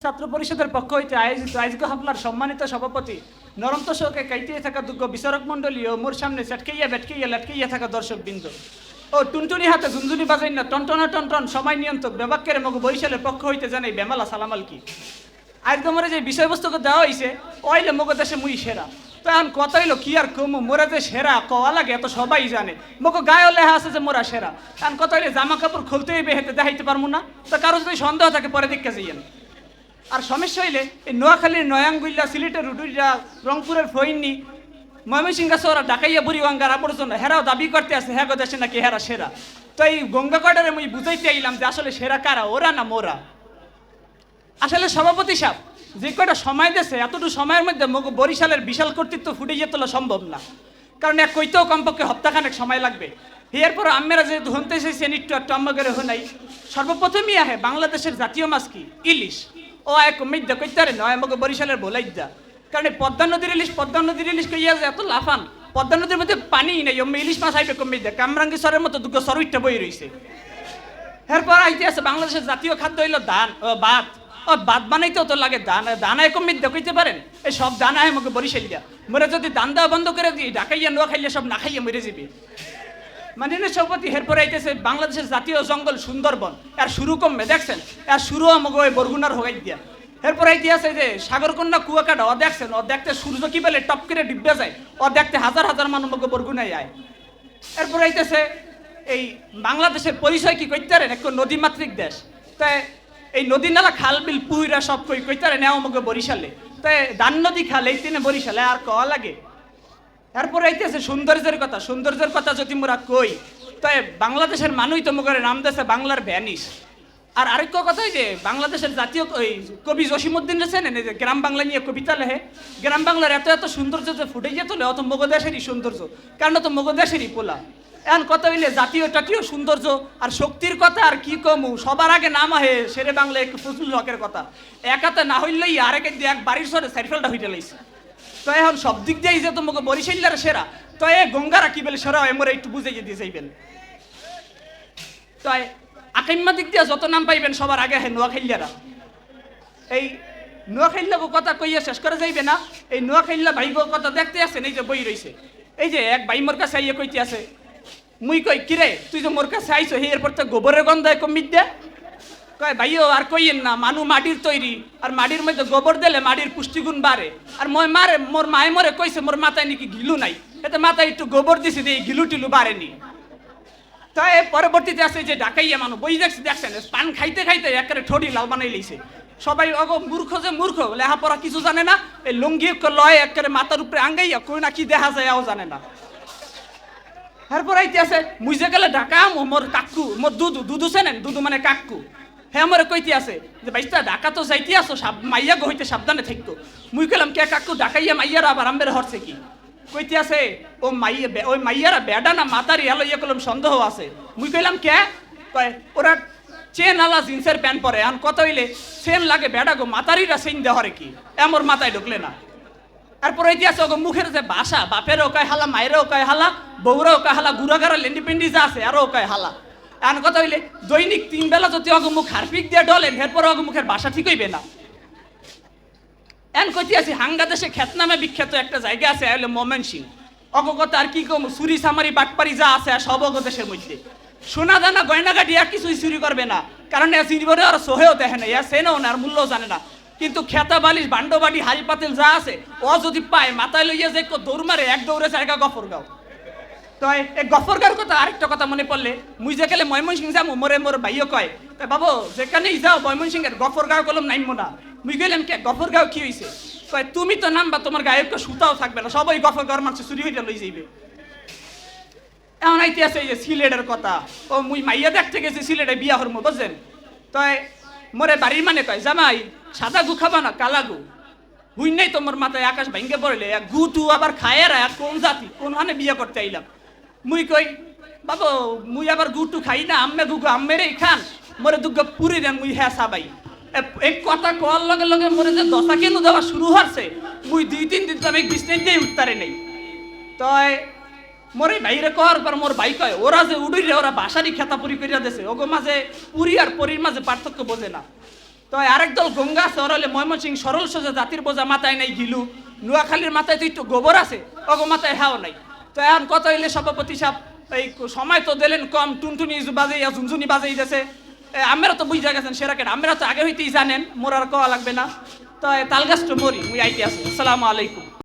ছাত্র পরিষদের পক্ষ হইতে আয়োজিত আজকে হামলার সম্মানিত সভাপতি নরন্ত শোকে কাইটিয়ে থাকা দুঃখ বিচারক মণ্ডলী ও মোর সামনে চটকাইয়া বেটকাইয়া লাটকাইয়া থাকা দর্শক বৃন্দ ও টুনটুনি হাতে ঝুনঝুনি বাজাই না টনটনা টনটন সময় নিয়ন্ত্রক ব্যবাক্যের মগু বরিশালের পক্ষ হইতে জানাই বেমালা সালামাল কি আজকে মোরে যে বিষয়বস্তুকে দেওয়া হয়েছে ওইলে মগো দেশে মুই সেরা তো এখন কত হইলো কি আর কমু মোরা যে সেরা কওয়া লাগে এত সবাই জানে মগো গায়ে লেখা আছে যে মোরা সেরা এখন কত হইলে জামা কাপড় খুলতেই বেহেতে দেখাইতে পারবো না তো কারো যদি সন্দেহ থাকে পরে দিককে যাইয়েন আর সমস্যা হইলে এই নোয়াখালীর নয়াঙ্গুল্লা সিলেটের রুডুইরা রংপুরের ফইনি ময়মনসিংহ শহর ঢাকাইয়া বুড়িগঙ্গার আবর্জনা হেরাও দাবি করতে আছে হ্যাঁ দেশে নাকি হেরা সেরা তো এই গঙ্গা কয়টারে মুই বুঝাইতে আইলাম যে আসলে সেরা কারা ওরা না মোরা আসলে সভাপতি সাহেব যে কয়টা সময় দিয়েছে এতটুকু সময়ের মধ্যে বরিশালের বিশাল কর্তৃত্ব ফুটিয়ে তোলা সম্ভব না কারণ এক কইতেও কমপক্ষে হপ্তাখানেক সময় লাগবে এরপর আমেরা যেহেতু হনতে এসেছেন একটু একটু আম্মাগের হনাই সর্বপ্রথমই আহে বাংলাদেশের জাতীয় মাছ কি ইলিশ ও এক মিদ্যা কইতারে নয় আমাকে বরিশালের বলাইদ্যা কারণ এই পদ্মা নদীর ইলিশ কইয়া যে এত লাফান পদ্মা নদীর মধ্যে পানি নেই ইলিশ মাছ আইবে কমিদ্যা কামরাঙ্গি সরের মতো দুটো সরুইটা বই রয়েছে এরপর আইতে আছে বাংলাদেশের জাতীয় খাদ্য হইলো ধান ভাত ও ভাত বানাইতেও তো লাগে দানায় কমিদ্যা কইতে পারেন এই সব দানা আমাকে বরিশালিয়া মরে যদি দান দেওয়া বন্ধ করে দিই ঢাকাইয়া নোয়া খাইলে সব না খাইয়া মরে যাবে মাননীয় সভাপতি এরপরে আইতেছে বাংলাদেশের জাতীয় জঙ্গল সুন্দরবন আর শুরু কমবে দেখছেন আর শুরু আমাকে ওই বরগুনার হোগাই দিয়া এরপর আইতে আছে যে সাগরকন্যা কুয়াকাটা ও দেখছেন ও দেখতে সূর্য কি বলে টপ করে ডিব্বে যায় ও দেখতে হাজার হাজার মানুষ আমাকে বরগুনায় আয় এরপর আইতেছে এই বাংলাদেশের পরিচয় কি কইতারেন এক নদীমাতৃক দেশ তাই এই নদী নালা খাল বিল পুইরা সব কইতারে নেও আমাকে বরিশালে তাই দান নদী খাল এই তিনে বরিশালে আর কওয়া লাগে এরপর আইতেছে সৌন্দর্যের কথা যদি মোরা কই তাই বাংলাদেশের মানুষ তো মুখের নাম দিয়েছে বাংলার ভ্যানিস আর আরেক কথা যে বাংলাদেশের জাতীয় কবি জসিমউদ্দিন রেছেন যে গ্রাম বাংলা নিয়ে কবিতা লেখে গ্রাম বাংলার এত এত সৌন্দর্য যে ফুটে যেত অত মগদেশেরই সৌন্দর্য কারণ তো মগদেশেরই পোলা এখন কথা হইলে জাতীয় সৌন্দর্য আর শক্তির কথা আর কি কমু সবার আগে নাম আহে শেরে বাংলা একটু ফজলুল হকের কথা একাতে না হইলেই আরেকে দিয়ে এক বাড়ির সরে সাইফেলটা হইতে লাইছে তো এখন সব দিক দিয়েই যে তোমাকে বরিশালের সেরা তো এ গঙ্গারা কি বলে সেরা এমরা একটু বুঝাইয়ে দিয়ে যাইবেন তো আকাইম্মা দিক দিয়ে যত নাম পাইবেন সবার আগে হ্যাঁ নোয়াখাইলারা এই নোয়াখাইল্লাগো কথা কইয়া শেষ করে যাইবে না এই নোয়াখাইল্লা ভাইগো কথা দেখতে আসেন এই যে বই রয়েছে এই যে এক ভাই মোর কাছে আইয়া কইতে আছে মুই কই কিরে তুই যে মোর কাছে আইছো হে এরপর তো গোবরের গন্ধ কমিত দে কয় ভাইও আর কইয়েন না মানু মাটির তৈরি আর মাটির মধ্যে গোবর দিলে মাটির পুষ্টিগুণ বাড়ে আর মোর মায়ে মরে কইছে মোর মাথায় নাকি গিলু নাই এতে মাথায় একটু গোবর দিছি দিয়ে গিলু টিলু বাড়েনি তাই পরবর্তীতে আছে যে ঢাকাইয়া মানুষ বই দেখছেন পান খাইতে খাইতে একেবারে ঠোঁটি লাল বানাই লইছে সবাই অগ মূর্খ লেখাপড়া কিছু জানে না এই লুঙ্গি লয় একেবারে মাথার উপরে আঙ্গাইয়া কই না কি দেখা যায় এও জানে না এরপর আইতে আছে মুই যে গেলে ঢাকা মোর কাকু মোর দুদু চেনেন দুদু মানে কাকু হ্যাঁ আমার কইতে আছে যে বাইস্তা ঢাকা তো যাইতে আসো মাইয়া গো হইতে সাবধানে থাকতো মুই কইলাম কে কাকু ঢাকাইয়া মাইয়ারা আবার আম্বের হরছে কি কইতে আছে ওই মাইয়ারা বেডা না মাতারি এলো ইয়ে কলম সন্দেহ আছে মুই কইলাম কে কয় ওরা চেন আলা জিন্সের প্যান্ট পরে এখন কত হইলে চেন লাগে বেডা গো মাতারিরা চেন দেহরে কি এমর মাথায় ঢুকলে না এরপর এই আছে ওগো মুখের যে ভাষা বাপেরও কয় হালা মায়েরও কয় হালা বউরাও কয় হালা গুড়াগাড়া লেন্ডিপেন্ডি যা আছে আরও কয় হালা এখন কথা হইলে দৈনিক 3 বেলা যদি অগ মুখ হারপিক দিয়ে ডলেন এরপর অগ মুখের ভাষা ঠিক হইবে না এখন কইতে আছি হাঙ্গাদেশে খ্যাত নামে বিখ্যাত একটা জায়গা আছে হলো ময়মনসিংহ অগগত আর কি কম চুরি সামারি বাটপারি যা আছে সব অগদেশের মধ্যে সোনা দানা গয়নাগাটি আর কিছুই চুরি করবে না কারণ চিনিবরে আর সোহেও দেখে না ইয়া সেনও না আর মূল্যও জানে না কিন্তু খেতা বালিশ বান্ডবাড়ি হাড়ি পাতিল যা আছে ও যদি পায় মাথায় লইয়া যে দৌড় মারে এক দৌড়ে জায়গা গফরগাঁও তো এই গফরগাঁওর কথা আরেকটা কথা মনে পড়লে মুই যে গেলে ময়মনসিংহ যাবো মোর ভাইও কয় তাই বাবু যেখানেই যাও ময়মনসিংহের গফরগাঁও কলম নাইমো না মুই গেলাম কে গফরগাঁও কি হয়েছে কয় তুমি তো নামবা তোমার গায়ের সুতাও থাকবে না সবাই গফরগাঁওর মানুষ চুরি হইতে লই যাইবে এমন আইতে আছে এই যে সিলেটের কথা ও মুই মাইয়া দেখতে গেছি সিলেটে বিয়া হরমো বুঝছেন তো মোরে বাড়ির মানে কয় জামাই সাদা গু খাবা না কালা গু হুই নাই তোমার মাথায় আকাশ ভাঙ্গে পড়লে গু টু আবার খায়েরা কোন জাতি কোন হানে বিয়া করতে আইলাম মুই কই বাবু মুই আবার গু টু খাই না আম্মে গুগু আম্মেরেই খান মোরে দুগ্গ পুরি দেন মুই হ্যাঁ সাবাই এই কথা কওয়ার লগে লগে মোরে যে দশা কেন দেওয়া শুরু হচ্ছে মুই 2-3 দিন আমি বিছনায় দিয়ে উঠতারে নেই তয় মোর এই বাইরে কর পর মোর ভাই কয় ওরা যে উড়ি রে ওরা বাসারই খেতা পুরি করিয়া দেছে ওগো মাঝে পুরি আর পরির মাঝে পার্থক্য বোঝে না তো আরেক দল গঙ্গা আছে ওর হলে ময়মনসিং সরল সোজা জাতির বোঝা মাথায় নাই গিলু, নোয়াখালীর মাথায় তো একটু গোবর আছে, অগো মাথায় হাও নাই। তো এখন কত হইলে সভাপতি সাহেব এই সময় তো দিলেন কম, টুনটুনি বাজাইয়া ঝুনঝুনি বাজাই দিয়েছে। আমরা তো বুঝা গেছেন সেরাকেট, আমরা তো আগে হইতেই জানেন, মোর আর কওয়া লাগবে না। তো তালগাছটা মরি মুই আইতে আছি। আসসালামু আলাইকুম।